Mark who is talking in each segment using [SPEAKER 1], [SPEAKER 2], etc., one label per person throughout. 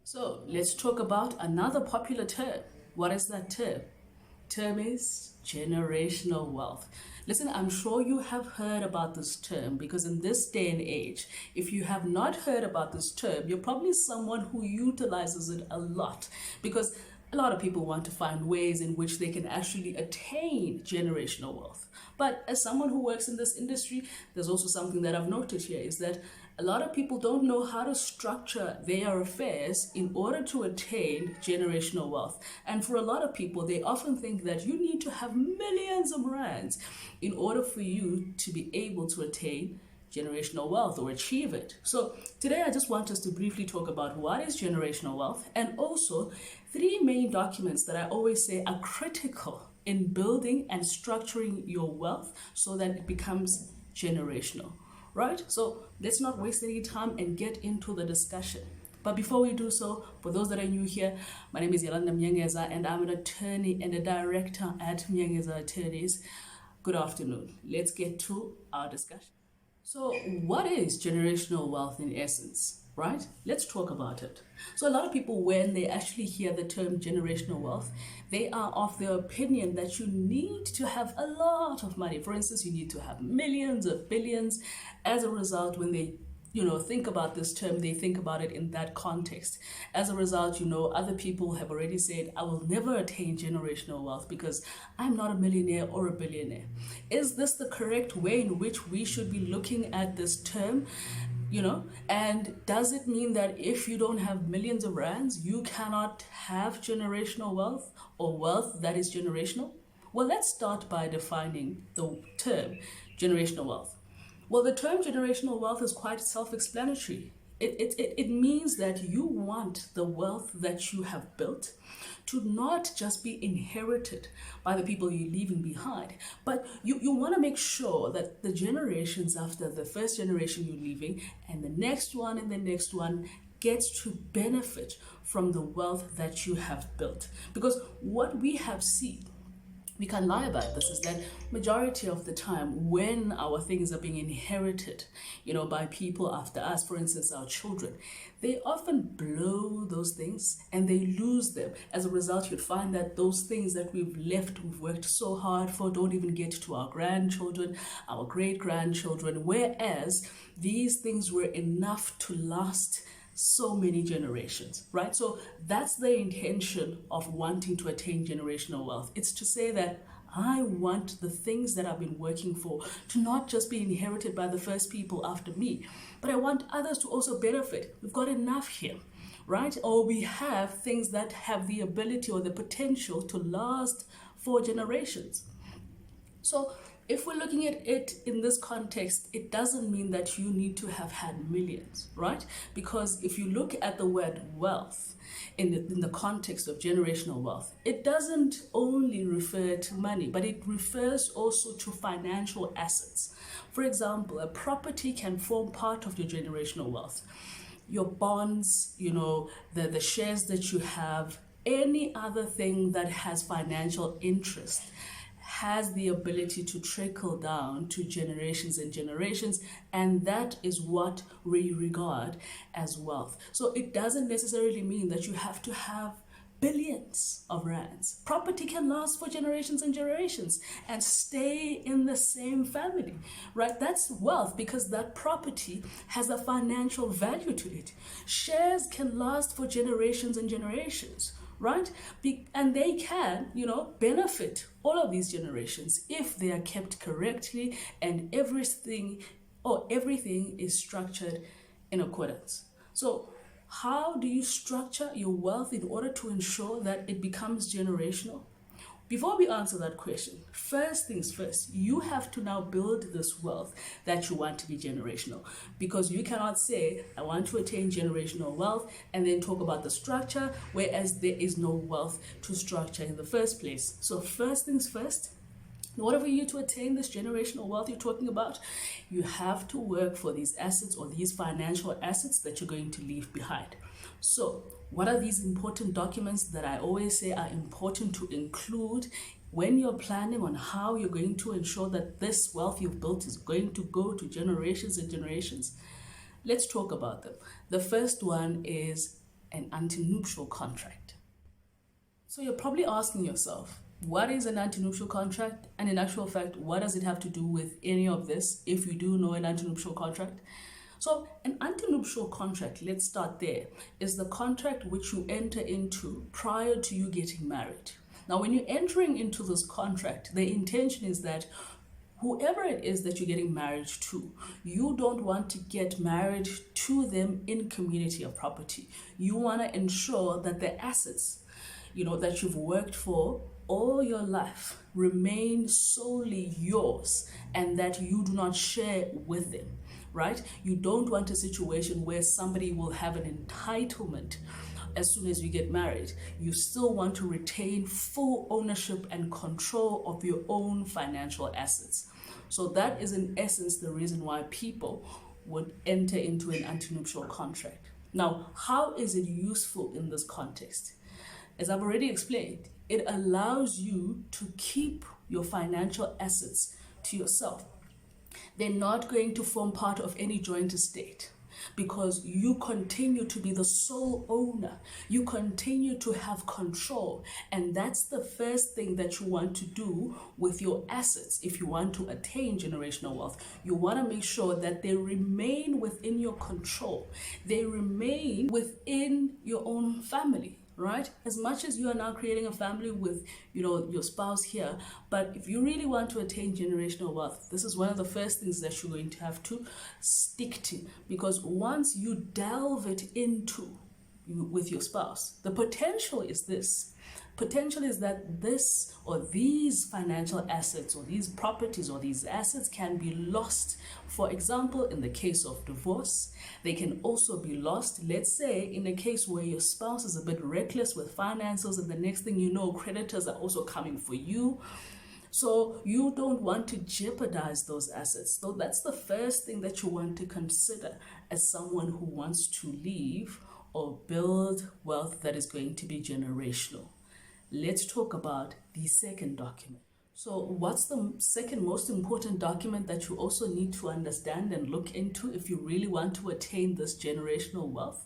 [SPEAKER 1] So let's talk about another popular term. What is that term? Term is generational wealth. Listen, I'm sure you have heard about this term because in this day and age, if you have not heard about this term, you're probably someone who utilizes it a lot because a lot of people want to find ways in which they can actually attain generational wealth. But as someone who works in this industry, there's also something that I've noted here is that a lot of people don't know how to structure their affairs in order to attain generational wealth. And for a lot of people, they often think that you need to have millions of rands in order for you to be able to attain generational wealth or achieve it. So today I just want us to briefly talk about what is generational wealth and also three main documents that I always say are critical in building and structuring your wealth so that it becomes generational. Right? So let's not waste any time and get into the discussion. But before we do so, for those that are new here, my name is Yolanda Mnyangeza and I'm an attorney and a director at Mnyangeza Attorneys. Good afternoon. Let's get to our discussion. So what is generational wealth in essence? Right? Let's talk about it. So a lot of people, when they actually hear the term generational wealth, they are of the opinion that you need to have a lot of money. For instance, you need to have millions or billions. As a result, when they think about this term, they think about it in that context. As a result, other people have already said, I will never attain generational wealth because I'm not a millionaire or a billionaire. Is this the correct way in which we should be looking at this term? And does it mean that if you don't have millions of rands, you cannot have generational wealth or wealth that is generational? Well, let's start by defining the term generational wealth. Well, the term generational wealth is quite self-explanatory. It means that you want the wealth that you have built to not just be inherited by the people you're leaving behind, but you want to make sure that the generations after the first generation you're leaving and the next one and the next one gets to benefit from the wealth that you have built. Because what we have seen, we can't lie about this, is that majority of the time when our things are being inherited, by people after us, for instance, our children, they often blow those things and they lose them. As a result, you'd find that those things that we've worked so hard for, don't even get to our grandchildren, our great-grandchildren, whereas these things were enough to last so many generations, right? So that's the intention of wanting to attain generational wealth. It's to say that I want the things that I've been working for to not just be inherited by the first people after me, but I want others to also benefit. We've got enough here, right? Or we have things that have the ability or the potential to last for generations. So if we're looking at it in this context, it doesn't mean that you need to have had millions, right? Because if you look at the word wealth in the context of generational wealth, it doesn't only refer to money, but it refers also to financial assets. For example, a property can form part of your generational wealth. Your bonds, the shares that you have, any other thing that has financial interest has the ability to trickle down to generations and generations, and that is what we regard as wealth. So it doesn't necessarily mean that you have to have billions of rands. Property can last for generations and generations and stay in the same family, right? That's wealth because that property has a financial value to it. Shares can last for generations and generations, right? And they can, benefit all of these generations if they are kept correctly and everything is structured in accordance. So how do you structure your wealth in order to ensure that it becomes generational? Before we answer that question, first things first, you have to now build this wealth that you want to be generational, because you cannot say, I want to attain generational wealth and then talk about the structure, whereas there is no wealth to structure in the first place. So first things first, in order for you to attain this generational wealth you're talking about, you have to work for these assets or these financial assets that you're going to leave behind. So what are these important documents that I always say are important to include when you're planning on how you're going to ensure that this wealth you've built is going to go to generations and generations? Let's talk about them. The first one is an antinuptial contract. So you're probably asking yourself, what is an antinuptial contract? And in actual fact, what does it have to do with any of this, if you do know an antinuptial contract? So an antinuptial contract, let's start there, is the contract which you enter into prior to you getting married. Now, when you're entering into this contract, the intention is that whoever it is that you're getting married to, you don't want to get married to them in community of property. You want to ensure that the assets, that you've worked for all your life remain solely yours and that you do not share with them, right? You don't want a situation where somebody will have an entitlement as soon as you get married. You still want to retain full ownership and control of your own financial assets. So that is in essence the reason why people would enter into an antinuptial contract. Now, how is it useful in this context? As I've already explained, it allows you to keep your financial assets to yourself. They're not going to form part of any joint estate because you continue to be the sole owner. You continue to have control. And that's the first thing that you want to do with your assets. If you want to attain generational wealth, you want to make sure that they remain within your control. They remain within your own family. Right? As much as you are now creating a family with, your spouse here, but if you really want to attain generational wealth, this is one of the first things that you're going to have to stick to, because once you delve it into with your spouse, the potential is this. Potential is that this or these financial assets or these properties or these assets can be lost. For example, in the case of divorce, they can also be lost. Let's say in a case where your spouse is a bit reckless with finances and the next thing you know, creditors are also coming for you. So you don't want to jeopardize those assets. So that's the first thing that you want to consider as someone who wants to leave or build wealth that is going to be generational. Let's talk about the second document. So what's the second most important document that you also need to understand and look into if you really want to attain this generational wealth?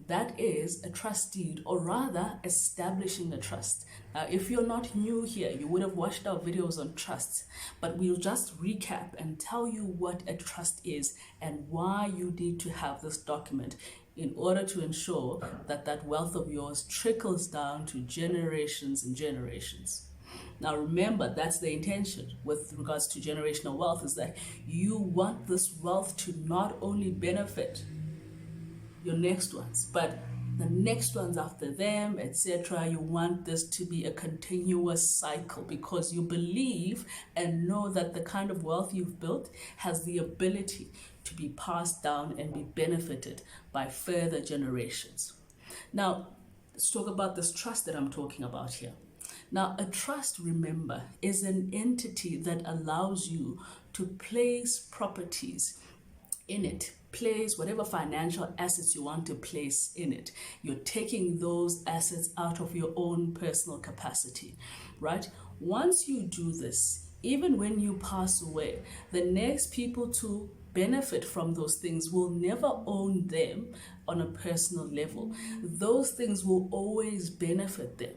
[SPEAKER 1] That is a trust deed, or rather establishing a trust. Now, if you're not new here, you would have watched our videos on trusts, but we'll just recap and tell you what a trust is and why you need to have this document in order to ensure that that wealth of yours trickles down to generations and generations. Now remember, that's the intention with regards to generational wealth, is that you want this wealth to not only benefit your next ones, but the next ones after them, etc. You want this to be a continuous cycle because you believe and know that the kind of wealth you've built has the ability to be passed down and be benefited by further generations. Now, let's talk about this trust that I'm talking about here. Now, a trust, remember, is an entity that allows you to place properties in it, place whatever financial assets you want to place in it. You're taking those assets out of your own personal capacity, right? Once you do this, even when you pass away, the next people to benefit from those things will never own them on a personal level. Those things will always benefit them.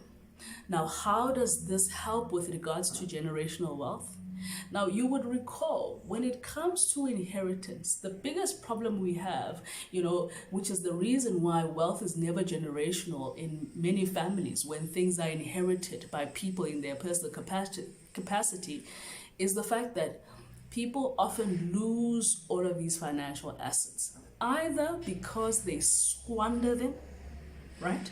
[SPEAKER 1] Now, how does this help with regards to generational wealth? Now, you would recall when it comes to inheritance, the biggest problem we have, which is the reason why wealth is never generational in many families when things are inherited by people in their personal capacity, is the fact that people often lose all of these financial assets, either because they squander them, right?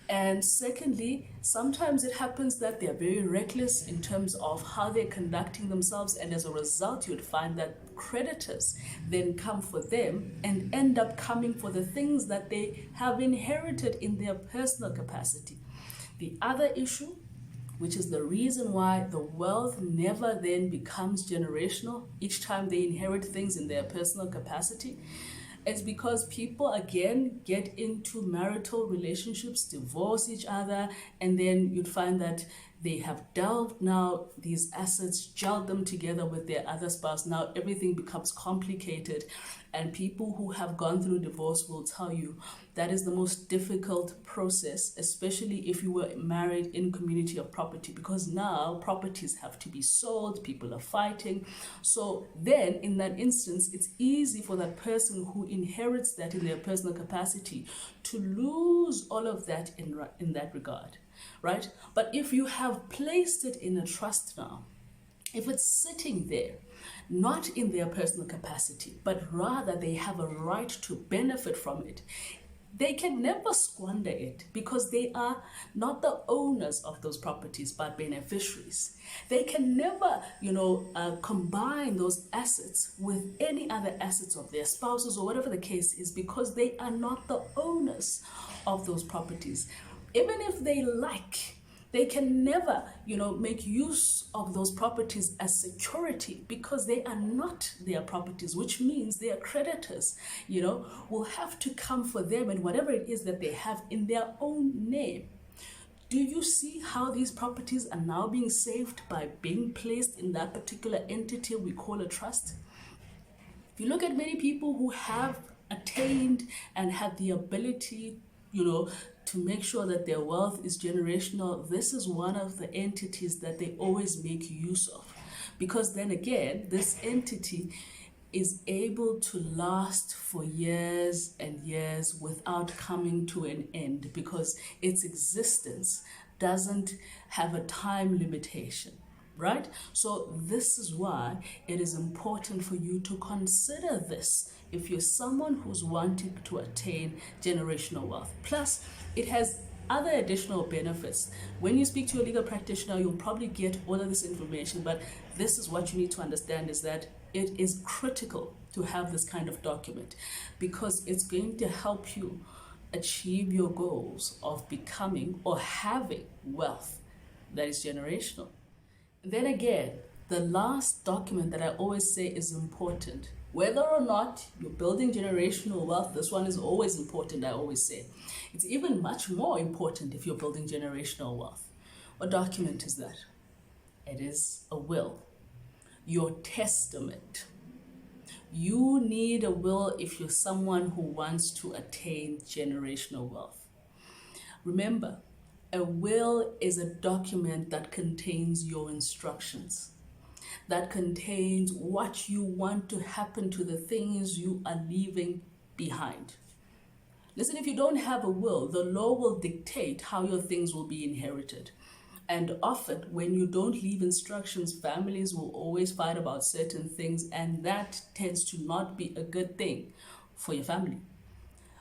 [SPEAKER 1] And secondly, sometimes it happens that they're very reckless in terms of how they're conducting themselves, and as a result, you'd find that creditors then come for them and end up coming for the things that they have inherited in their personal capacity. The other issue, which is the reason why the wealth never then becomes generational each time they inherit things in their personal capacity, it's because people again get into marital relationships, divorce each other, and then you'd find that They have delved now these assets, gelled them together with their other spouse. Now everything becomes complicated. And people who have gone through divorce will tell you that is the most difficult process, especially if you were married in community of property, because now properties have to be sold, people are fighting. So then in that instance, it's easy for that person who inherits that in their personal capacity to lose all of that in that regard, right? But if you have placed it in a trust now, if it's sitting there, not in their personal capacity, but rather they have a right to benefit from it, they can never squander it because they are not the owners of those properties, but beneficiaries. They can never, combine those assets with any other assets of their spouses or whatever the case is, because they are not the owners of those properties. Even if they like, they can never, make use of those properties as security because they are not their properties, which means their creditors, will have to come for them and whatever it is that they have in their own name. Do you see how these properties are now being saved by being placed in that particular entity we call a trust? If you look at many people who have attained and have the ability, to make sure that their wealth is generational, this is one of the entities that they always make use of. Because then again, this entity is able to last for years and years without coming to an end because its existence doesn't have a time limitation. Right? So this is why it is important for you to consider this if you're someone who's wanting to attain generational wealth. Plus, it has other additional benefits. When you speak to a legal practitioner, you'll probably get all of this information, but this is what you need to understand, is that it is critical to have this kind of document because it's going to help you achieve your goals of becoming or having wealth that is generational. Then again, the last document that I always say is important. Whether or not you're building generational wealth, this one is always important, I always say. It's even much more important if you're building generational wealth. What document is that? It is a will, your testament. You need a will if you're someone who wants to attain generational wealth. Remember, a will is a document that contains your instructions, that contains what you want to happen to the things you are leaving behind. Listen, if you don't have a will, the law will dictate how your things will be inherited. And often, when you don't leave instructions, families will always fight about certain things, and that tends to not be a good thing for your family.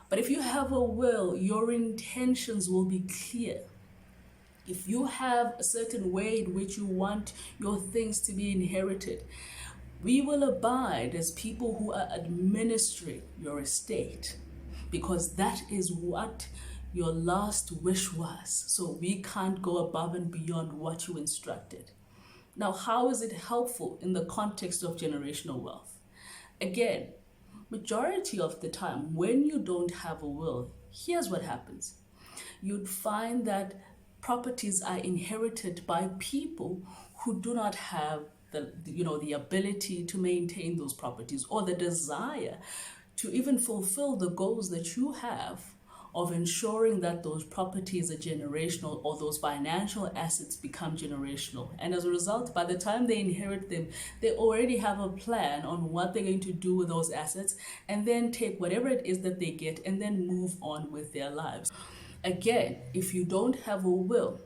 [SPEAKER 1] But if you have a will, your intentions will be clear. If you have a certain way in which you want your things to be inherited, we will abide as people who are administering your estate, because that is what your last wish was. So we can't go above and beyond what you instructed. Now, how is it helpful in the context of generational wealth? Again, majority of the time, when you don't have a will, here's what happens. You'd find that properties are inherited by people who do not have the ability to maintain those properties or the desire to even fulfill the goals that you have of ensuring that those properties are generational or those financial assets become generational. And as a result, by the time they inherit them, they already have a plan on what they're going to do with those assets and then take whatever it is that they get and then move on with their lives. Again, if you don't have a will,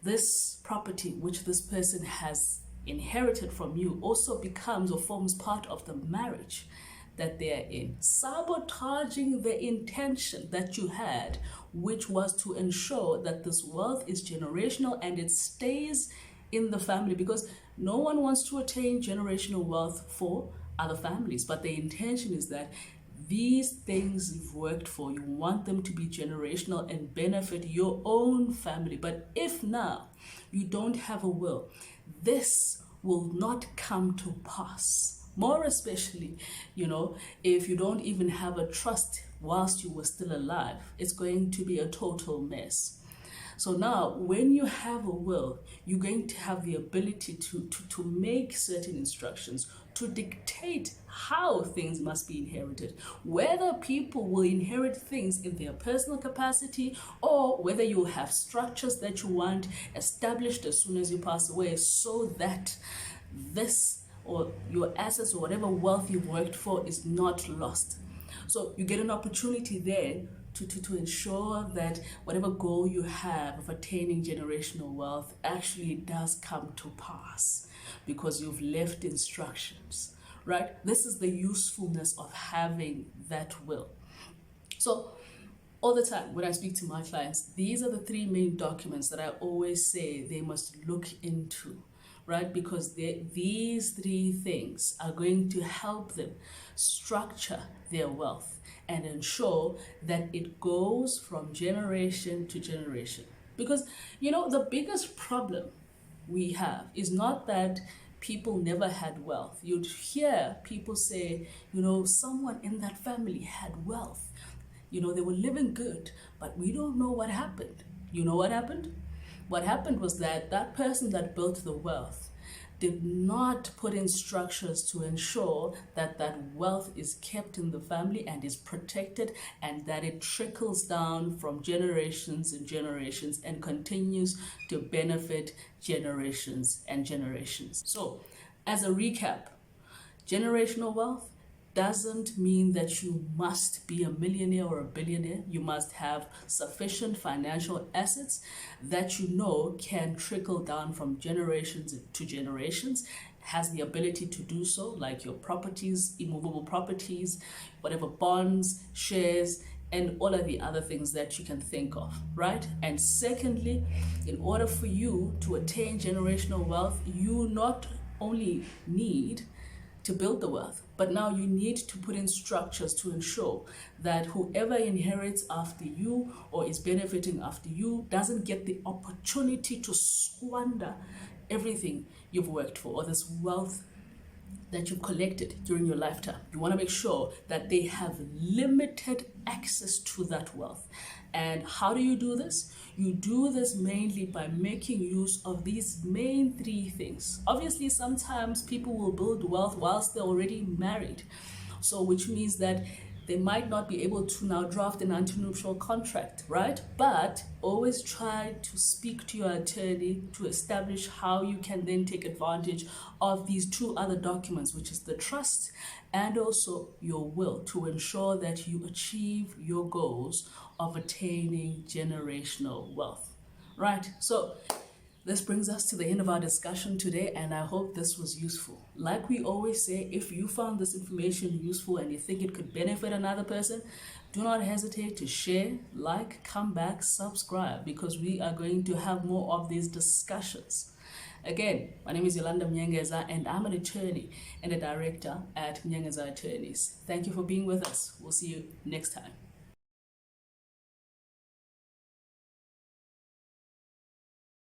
[SPEAKER 1] this property which this person has inherited from you also becomes or forms part of the marriage that they are in, sabotaging the intention that you had, which was to ensure that this wealth is generational and it stays in the family, because no one wants to attain generational wealth for other families, but the intention is that these things you've worked for, you want them to be generational and benefit your own family. But if now you don't have a will, this will not come to pass. More especially, if you don't even have a trust whilst you were still alive, it's going to be a total mess. So now, when you have a will, you're going to have the ability to make certain instructions, to dictate how things must be inherited, whether people will inherit things in their personal capacity or whether you'll have structures that you want established as soon as you pass away, so that this or your assets or whatever wealth you've worked for is not lost. So you get an opportunity there to ensure that whatever goal you have of attaining generational wealth actually does come to pass, because you've left instructions, right? This is the usefulness of having that will. So all the time when I speak to my clients, these are the three main documents that I always say they must look into, right? Because these three things are going to help them structure their wealth and ensure that it goes from generation to generation. Because, the biggest problem we have is not that people never had wealth. You'd hear people say, someone in that family had wealth. They were living good, but we don't know what happened. You know what happened? What happened was that person that built the wealth did not put in structures to ensure that that wealth is kept in the family and is protected, and that it trickles down from generations and generations and continues to benefit generations and generations. So, as a recap, generational wealth doesn't mean that you must be a millionaire or a billionaire. You must have sufficient financial assets that can trickle down from generations to generations, has the ability to do so, like your properties, immovable properties, whatever bonds, shares, and all of the other things that you can think of, right? And secondly, in order for you to attain generational wealth, you not only need to build the wealth, but now you need to put in structures to ensure that whoever inherits after you or is benefiting after you doesn't get the opportunity to squander everything you've worked for, or this wealth that you've collected during your lifetime. You want to make sure that they have limited access to that wealth. And how do you do this? You do this mainly by making use of these main three things. Obviously, sometimes people will build wealth whilst they're already married. So, which means that they might not be able to now draft an antinuptial contract, right? But always try to speak to your attorney to establish how you can then take advantage of these two other documents, which is the trust and also your will, to ensure that you achieve your goals of attaining generational wealth, right? So this brings us to the end of our discussion today, and I hope this was useful. Like we always say, if you found this information useful and you think it could benefit another person, do not hesitate to share, like, come back, subscribe, because we are going to have more of these discussions. Again, my name is Yolanda Mnyengeza, and I'm an attorney and a director at Mnyengeza Attorneys. Thank you for being with us. We'll see you next time.